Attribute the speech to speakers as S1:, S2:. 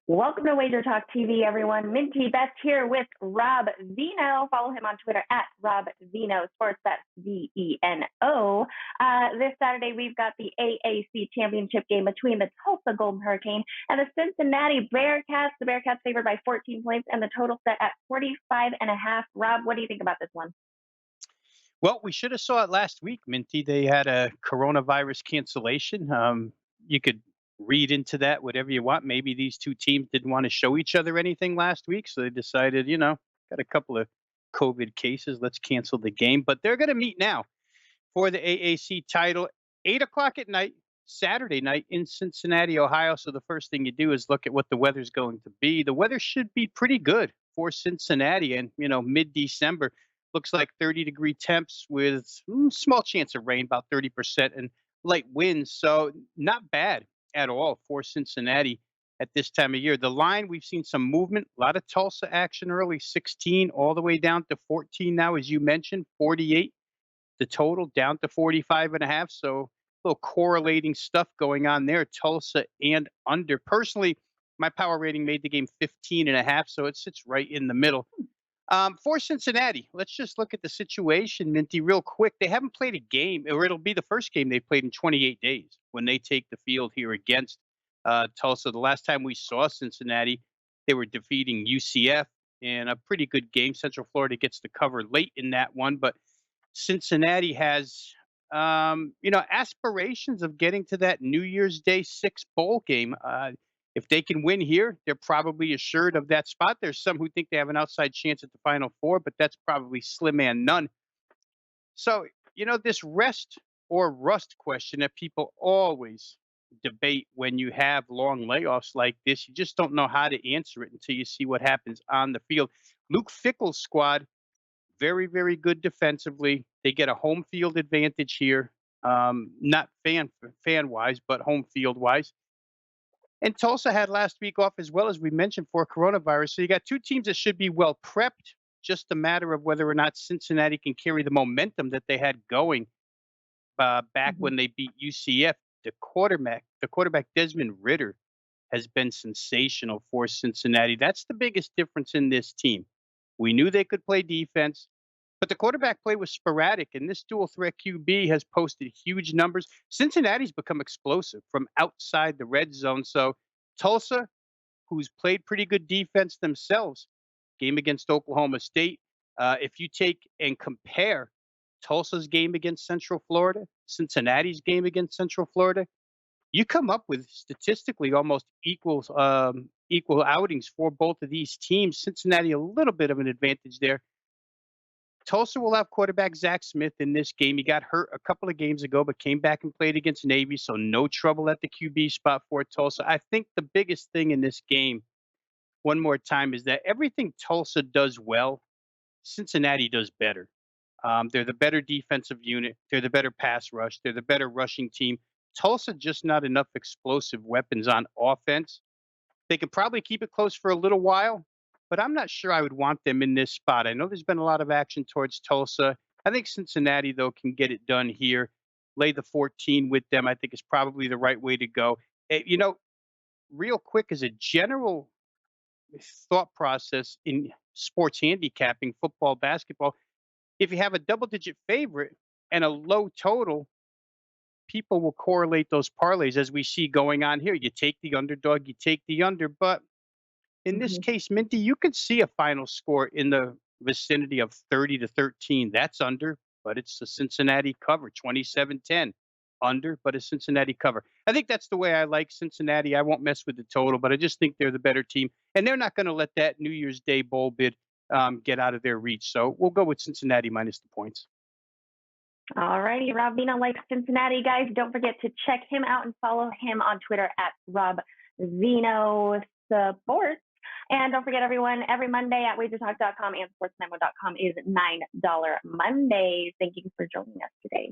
S1: Welcome to WagerTalk TV, everyone. Minty Bets here with Rob Vino. Follow him on Twitter at Rob Vino Sports. That's VENO. This Saturday, we've got the AAC Championship Game between the Tulsa Golden Hurricane and the Cincinnati Bearcats. The Bearcats favored by 14 points and the total set at 45.5. Rob, what do you think about this one?
S2: Well, we should have saw it last week, Minty. They had a coronavirus cancellation. You could read into that whatever you want. Maybe these two teams didn't want to show each other anything last week, so they decided, got a couple of COVID cases. Let's cancel the game. But they're going to meet now for the AAC title, 8 o'clock at night, Saturday night in Cincinnati, Ohio. So the first thing you do is look at what the weather's going to be. The weather should be pretty good for Cincinnati, and mid-December. Looks like 30-degree temps with small chance of rain, about 30%, and light winds. So not bad at all for Cincinnati at this time of year. The line, we've seen some movement, a lot of Tulsa action early, 16 all the way down to 14 now, as you mentioned, 48 the total, down to 45.5. So a little correlating stuff going on there, Tulsa and under. Personally, my power rating made the game 15.5, so it sits right in the middle. For Cincinnati, let's just look at the situation, Minty, real quick. They haven't played a game, or it'll be the first game they've played in 28 days when they take the field here against Tulsa. The last time we saw Cincinnati, they were defeating UCF in a pretty good game. Central Florida gets the cover late in that one, but Cincinnati has, aspirations of getting to that New Year's Day 6 bowl game. If they can win here, they're probably assured of that spot. There's some who think they have an outside chance at the Final Four, but that's probably slim and none. So, this rest or rust question that people always debate when you have long layoffs like this, you just don't know how to answer it until you see what happens on the field. Luke Fickell's squad, very, very good defensively. They get a home field advantage here, not fan-wise, but home field-wise. And Tulsa had last week off as well, as we mentioned, for coronavirus. So you got two teams that should be well prepped. Just a matter of whether or not Cincinnati can carry the momentum that they had going back when they beat UCF. The quarterback Desmond Ridder has been sensational for Cincinnati. That's the biggest difference in this team. We knew they could play defense, but the quarterback play was sporadic, and this dual threat QB has posted huge numbers. Cincinnati's become explosive from outside the red zone. So Tulsa, who's played pretty good defense themselves, game against Oklahoma State. If you take and compare Tulsa's game against Central Florida, Cincinnati's game against Central Florida, you come up with statistically almost equal outings for both of these teams. Cincinnati a little bit of an advantage there. Tulsa will have quarterback Zach Smith in this game. He got hurt a couple of games ago, but came back and played against Navy, so no trouble at the QB spot for Tulsa. I think the biggest thing in this game, one more time, is that everything Tulsa does well, Cincinnati does better. They're the better defensive unit. They're the better pass rush. They're the better rushing team. Tulsa just not enough explosive weapons on offense. They could probably keep it close for a little while, but I'm not sure I would want them in this spot. I know there's been a lot of action towards Tulsa. I think Cincinnati, though, can get it done here. Lay the 14 with them, I think, is probably the right way to go. Real quick, as a general thought process in sports handicapping, football, basketball, if you have a double-digit favorite and a low total, people will correlate those parlays as we see going on here. You take the underdog, you take the under, but in this case, Minty, you could see a final score in the vicinity of 30-13. That's under, but it's a Cincinnati cover, 27-10. Under, but a Cincinnati cover. I think that's the way I like Cincinnati. I won't mess with the total, but I just think they're the better team, and they're not going to let that New Year's Day bowl bid get out of their reach. So we'll go with Cincinnati minus the points.
S1: All righty. Rob Vino likes Cincinnati, guys. Don't forget to check him out and follow him on Twitter at Rob Vino Sports. And don't forget, everyone, every Monday at WagerTalk.com and SportsNemo.com is $9 Mondays. Thank you for joining us today.